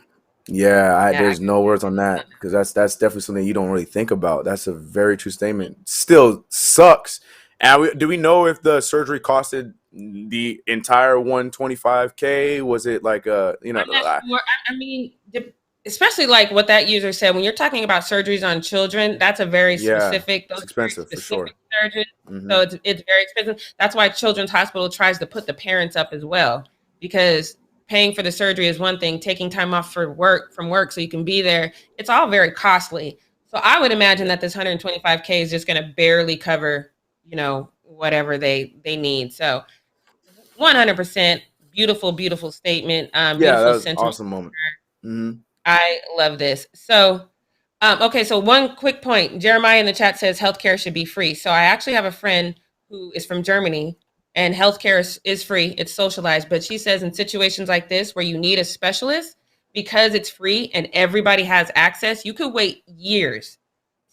Yeah, there's no words on that, because that's definitely something you don't really think about. That's a very true statement. Still sucks. And do we know if the surgery costed the entire $125K? Was it like I mean, especially like what that user said. When you're talking about surgeries on children, that's a very specific. It's expensive for sure. Surgeries, so it's very expensive. That's why Children's Hospital tries to put the parents up as well, because paying for the surgery is one thing, taking time off from work so you can be there, it's all very costly. So I would imagine that this $125K is just going to barely cover, whatever they need. So 100% beautiful, beautiful statement. Beautiful that was sentiment. Awesome moment. I love this. So, okay. So one quick point, Jeremiah in the chat says healthcare should be free. So I actually have a friend who is from Germany, and healthcare is free. It's socialized. But she says in situations like this where you need a specialist, because it's free and everybody has access, you could wait years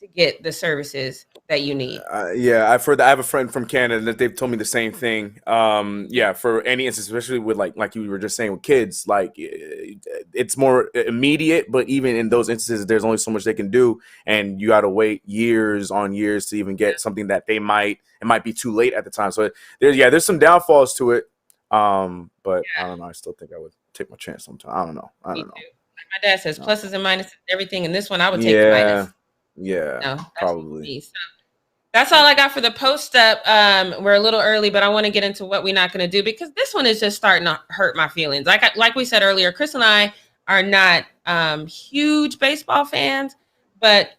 to get the services that you need. I've heard that. I have a friend from Canada that they've told me the same thing. For any instance, especially with like you were just saying with kids, like it's more immediate, but even in those instances, there's only so much they can do, and you got to wait years on years to even get something that it might be too late at the time. So there's some downfalls to it. But I don't know. I still think I would take my chance sometime. I don't know. Like my dad says, pluses and minuses, everything. And this one, I would take the minus. Yeah, probably. So that's all I got for the post up. We're a little early, but I want to get into what we're not going to do, because this one is just starting to hurt my feelings. Like we said earlier, Chris and I are not huge baseball fans, but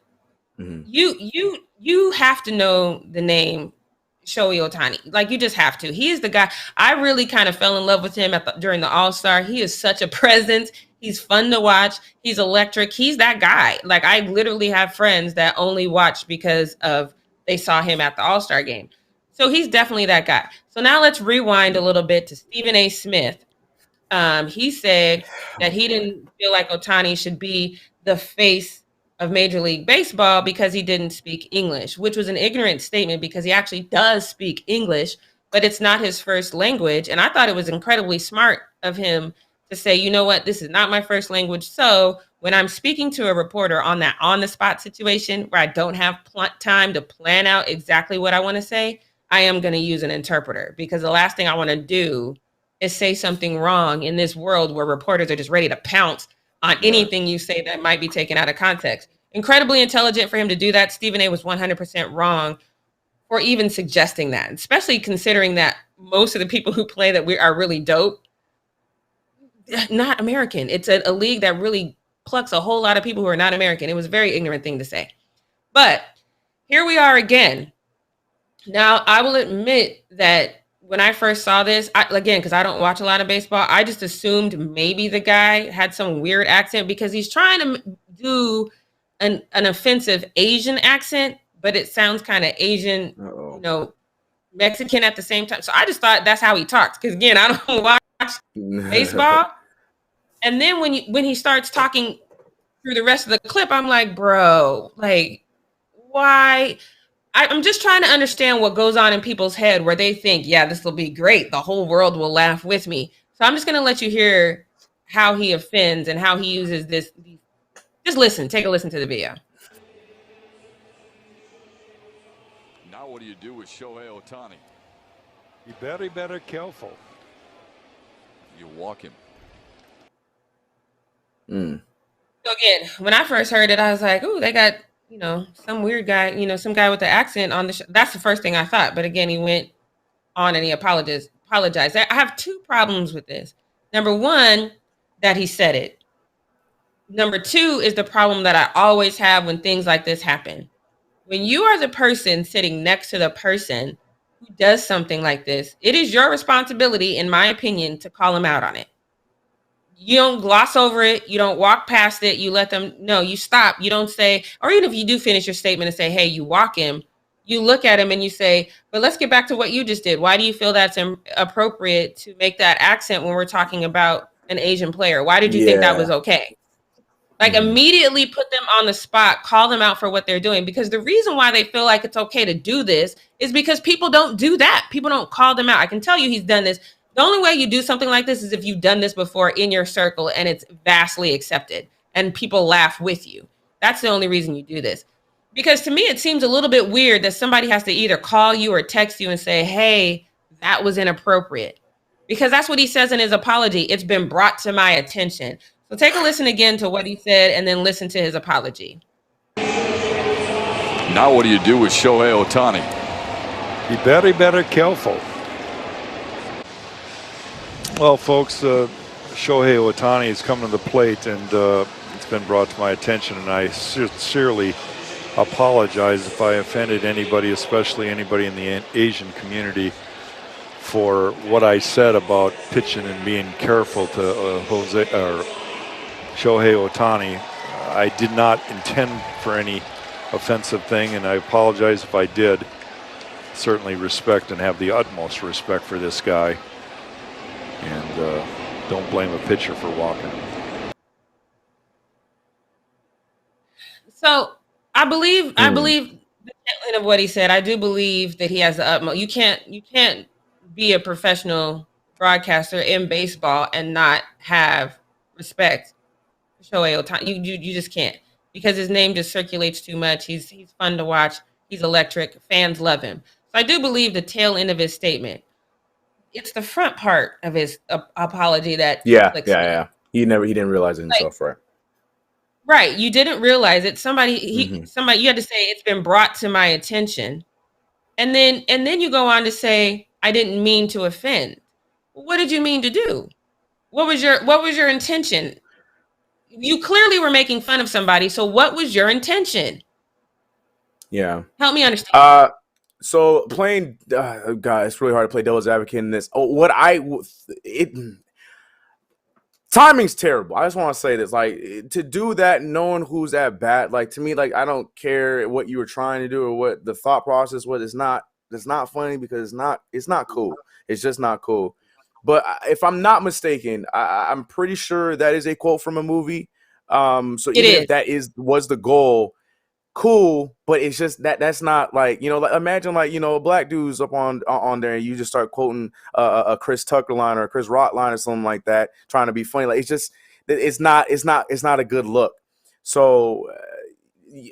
you have to know the name Shohei OHTANI. Like, you just have to. He is the guy. I really kind of fell in love with him during the All-Star. He is such a presence. He's fun to watch. He's electric. He's that guy. Like, I literally have friends that only watch because they saw him at the All-Star game. So he's definitely that guy. So now let's rewind a little bit to Stephen A. Smith. He said that he didn't feel like OHTANI should be the face of Major League Baseball because he didn't speak English, which was an ignorant statement, because he actually does speak English, but it's not his first language. And I thought it was incredibly smart of him to say, you know what, this is not my first language. So when I'm speaking to a reporter on that on-the-spot situation where I don't have time to plan out exactly what I want to say, I am going to use an interpreter, because the last thing I want to do is say something wrong in this world where reporters are just ready to pounce on anything you say that might be taken out of context. Incredibly intelligent for him to do that. Stephen A. was 100% wrong for even suggesting that, especially considering that most of the people who play that we are really dope, not American. It's a league that really plucks a whole lot of people who are not American. It was a very ignorant thing to say. But here we are again. Now, I will admit that when I first saw this, because I don't watch a lot of baseball, I just assumed maybe the guy had some weird accent, because he's trying to do an offensive Asian accent, but it sounds kind of Asian, Mexican at the same time. So I just thought that's how he talks, because again, I don't watch baseball. And then when he starts talking through the rest of the clip, I'm like, bro, like, why? I'm just trying to understand what goes on in people's head where they think, yeah, this will be great. The whole world will laugh with me. So I'm just going to let you hear how he offends and how he uses this. Just listen. Take a listen to the video. Now what do you do with Shohei OHTANI? Be very, very careful. You walk him. So again, when I first heard it, I was like, ooh, they got some weird guy, some guy with the accent on the show. That's the first thing I thought. But again, he went on and he apologized. I have two problems with this. Number one, that he said it. Number two is the problem that I always have when things like this happen. When you are the person sitting next to the person who does something like this, it is your responsibility, in my opinion, to call him out on it. You don't gloss over it. You don't walk past it. You let them know. You stop. You don't say, or even if you do finish your statement and say, hey, you walk him, you look at him and you say, but let's get back to what you just did. Why do you feel that's appropriate to make that accent when we're talking about an Asian player? Why did you think that was okay? Like immediately put them on the spot, call them out for what they're doing. Because the reason why they feel like it's okay to do this is because people don't do that. People don't call them out. I can tell you he's done this. The only way you do something like this is if you've done this before in your circle and it's vastly accepted and people laugh with you. That's the only reason you do this. Because to me, it seems a little bit weird that somebody has to either call you or text you and say, hey, that was inappropriate. Because that's what he says in his apology. It's been brought to my attention. So take a listen again to what he said and then listen to his apology. Now what do you do with Shohei Ohtani? Be very careful. Well, folks, Shohei Ohtani has come to the plate, and it's been brought to my attention, and I sincerely apologize if I offended anybody, especially anybody in the Asian community, for what I said about pitching and being careful to Shohei Ohtani. I did not intend for any offensive thing, and I apologize if I did. Certainly respect and have the utmost respect for this guy, and don't blame a pitcher for walking. So I believe the end of what he said. I do believe that he has the utmost. You can't be a professional broadcaster in baseball and not have respect for Shohei Ohtani. You just can't, because his name just circulates too much. He's fun to watch. He's electric. Fans love him. So I do believe the tail end of his statement. It's the front part of his apology that He didn't realize it himself, right? Right. You didn't realize it. Somebody you had to say it's been brought to my attention. And then you go on to say, I didn't mean to offend. What did you mean to do? What was your intention? You clearly were making fun of somebody. So what was your intention? Yeah. Help me understand. So playing, God, it's really hard to play devil's advocate in this. Timing's terrible. I just want to say this, like, to do that, knowing who's at bat, like, to me, like, I don't care what you were trying to do or what the thought process was. It's not funny because it's not cool. It's just not cool. But if I'm not mistaken, I'm pretty sure that is a quote from a movie. So even if that was the goal, cool, but it's just that's not like, like, imagine like, black dudes up on there and you just start quoting a Chris Tucker line or a Chris Rock line or something like that, trying to be funny. Like, it's not a good look. So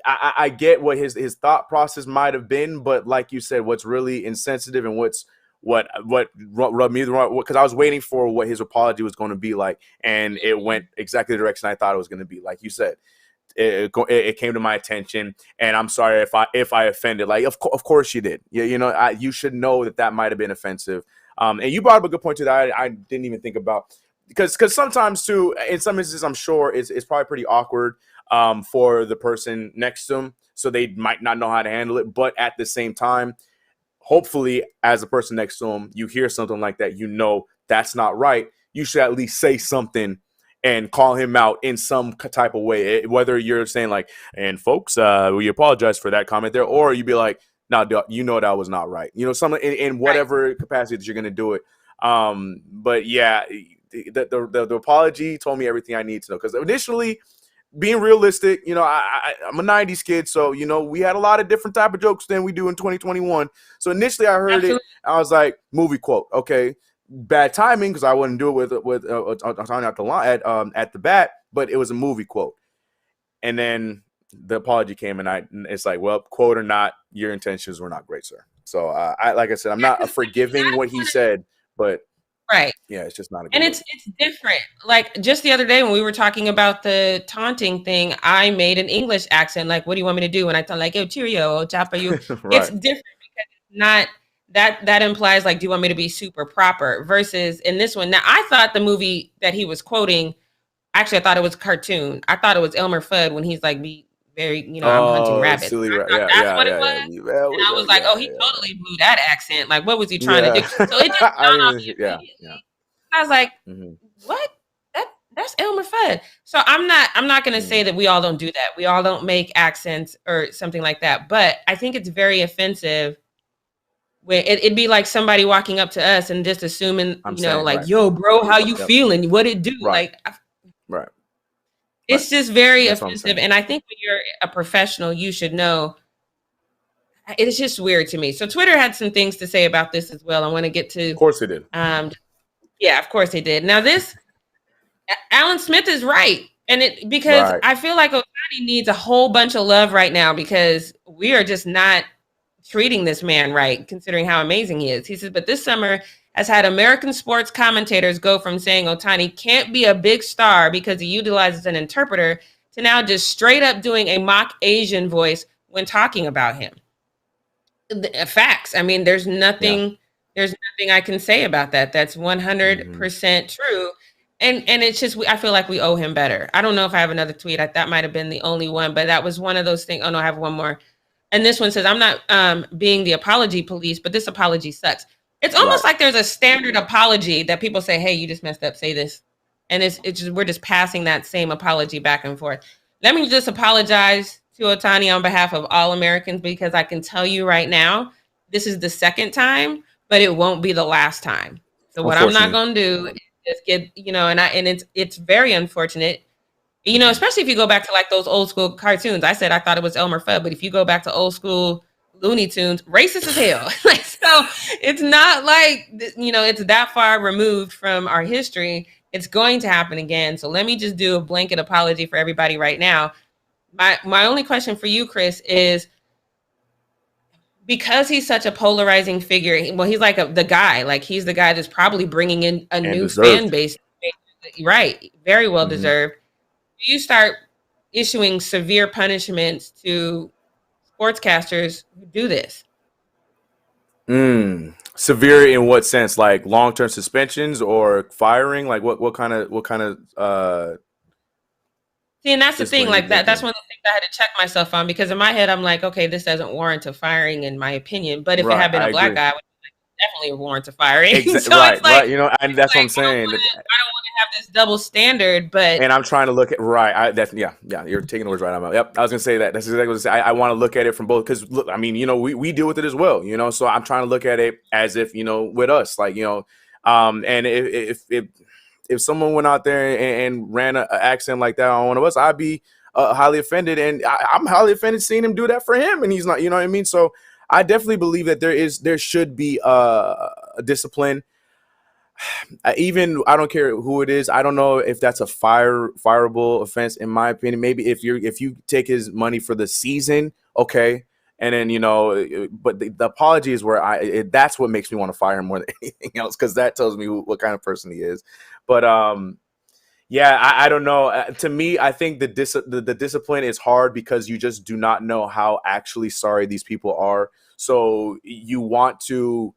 I get what his thought process might have been, but like you said, what's really insensitive and what rubbed me the wrong, because I was waiting for what his apology was going to be like, and it went exactly the direction I thought it was going to be. Like you said, it came to my attention, and I'm sorry if I offended. Like, of course you did. You should know that might have been offensive. And you brought up a good point too that I didn't even think about, because sometimes too, in some instances, I'm sure it's probably pretty awkward for the person next to them, so they might not know how to handle it. But at the same time, hopefully, as a person next to them, you hear something like that, that's not right. You should at least say something and call him out in some type of way, whether you're saying like, and folks, we apologize for that comment there, or you'd be like, no, that was not right. Something in whatever capacity that you're going to do it. But yeah, the apology told me everything I need to know, because initially, being realistic, I'm a 90s kid, so, we had a lot of different type of jokes than we do in 2021. So initially I heard it, I was like, movie quote, okay. Bad timing, because I wouldn't do it with at the bat, but it was a movie quote. And then the apology came, and it's like, well, quote or not, your intentions were not great, sir. So like I said, I'm not forgiving what he said, but Right. Yeah, it's just not a good And look. it's different. Like just the other day when we were talking about the taunting thing, I made an English accent. Like, what do you want me to do? And I thought like, yo, cheerio, chapa you. It's Right. different because it's not that implies like, do you want me to be super proper? Versus in this one. Now I thought the movie that he was quoting, actually I thought it was a cartoon. I thought it was Elmer Fudd when he's like be very, I'm hunting rabbits. Silly, I thought yeah, that's yeah, what it yeah, was. yeah. And I was like, oh, he totally blew that accent. Like, what was he trying to do? So it just dawned on me immediately. I was like, what? That's Elmer Fudd. So I'm not gonna say that we all don't do that. We all don't make accents or something like that. But I think it's very offensive when it'd be like somebody walking up to us and just assuming, like, right. Yo, bro, how you feeling? What it do? Right. Like, right. It's just very offensive. And I think when you're a professional, you should know. It's just weird to me. So Twitter had some things to say about this as well. I want to get to. Of course they did. Yeah, of course they did. Now this, Alan Smith is right. And because I feel like OHTANI needs a whole bunch of love right now because we are just not treating this man right, considering how amazing he is. He says, but this summer has had American sports commentators go from saying OHTANI can't be a big star because he utilizes an interpreter to now just straight up doing a mock Asian voice when talking about him. Facts. I mean, there's nothing I can say about that. That's 100% true. And it's just, I feel like we owe him better. I don't know if I have another tweet. That might have been the only one, but that was one of those things. Oh no, I have one more. And this one says, I'm not being the apology police, but this apology sucks. It's almost like there's a standard apology that people say, hey, you just messed up, say this. And it's just, we're just passing that same apology back and forth. Let me just apologize to OHTANI on behalf of all Americans, because I can tell you right now, this is the second time, but it won't be the last time. So what I'm not going to do is just get, and it's very unfortunate. Especially if you go back to like those old school cartoons. I said I thought it was Elmer Fudd, but if you go back to old school Looney Tunes, racist as hell. So it's not like, it's that far removed from our history. It's going to happen again. So let me just do a blanket apology for everybody right now. My only question for you, Chris, is because he's such a polarizing figure. Well, he's like the guy. Like he's the guy that's probably bringing in a new fan base. Right. Very well deserved. You start issuing severe punishments to sportscasters who do this. Severe in what sense? Like long-term suspensions or firing? Like what kind of See, and that's the thing, like that's one of the things I had to check myself on, because in my head I'm like, okay, this doesn't warrant a firing in my opinion. But if it had been a black guy, it would definitely warrant a firing. So right. And that's what I'm saying. I don't want to have this double standard, but and I'm trying to look at you're taking the words right out of my mouth. Yep, I was gonna say that. That's exactly what I want to look at it from both, because look, I mean, we deal with it as well, so I'm trying to look at it as if with us, like and if someone went out there and ran an accent like that on one of us, I'd be highly offended, and I'm highly offended seeing him do that for him, and he's not, you know what I mean? So I definitely believe that there should be a discipline. Even I don't care who it is. I don't know if that's a fireable offense, in my opinion. Maybe if you take his money for the season, okay, and then but the apology is where that's what makes me want to fire him more than anything else, because that tells me what kind of person he is. But I don't know. To me, I think the discipline is hard because you just do not know how actually sorry these people are. So you want to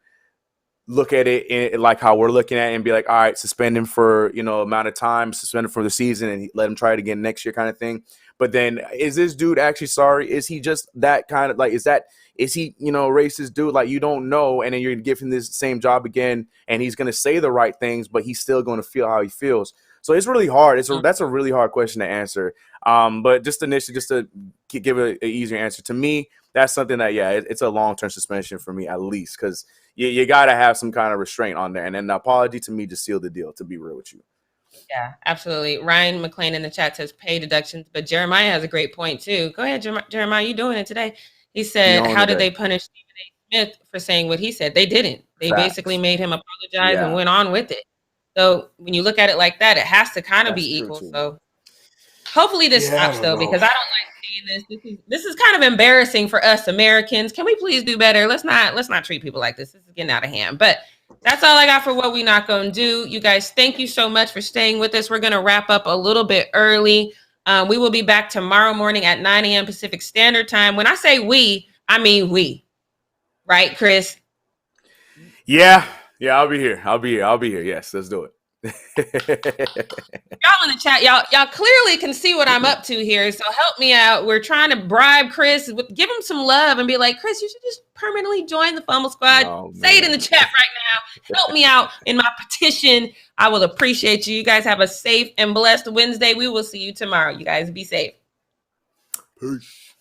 look at it in, like how we're looking at it, and be like, all right, suspend him for amount of time, suspend him for the season, and let him try it again next year, kind of thing. But then, is this dude actually sorry? Is he just that kind of like? Is he racist dude? Like, you don't know, and then you're gonna give him this same job again, and he's gonna say the right things, but he's still gonna feel how he feels. So it's really hard. That's a really hard question to answer. But just initially, just to give an easier answer, to me, that's something that it's a long-term suspension for me, at least, because you got to have some kind of restraint on there. And then the apology, to me, just sealed the deal, to be real with you. Yeah, absolutely. Ryan McLean in the chat says pay deductions, but Jeremiah has a great point too. Go ahead, Jeremiah. You doing it today? He said, how did they punish Stephen A. Smith for saying what he said? They didn't. They basically made him apologize and went on with it. So when you look at it like that, it has to kind of be equal. So hopefully this stops though, because I don't like seeing this. This is kind of embarrassing for us Americans. Can we please do better? Let's not treat people like this. This is getting out of hand. But That's all I got for what we not gonna do. You guys, thank you so much for staying with us. We're gonna wrap up a little bit early. We will be back tomorrow morning at 9 a.m. Pacific Standard Time. When I say we, I mean we. Right, Chris? Yeah, I'll be here. Yes, let's do it. Y'all in the chat, y'all clearly can see what I'm up to here. So help me out. We're trying to bribe Chris, give him some love, and be like, Chris, you should just permanently join the Fumble Squad. Say it in the chat right now. Help me out in my petition. I will appreciate you. You guys have a safe and blessed Wednesday. We will see you tomorrow. You guys be safe. Peace.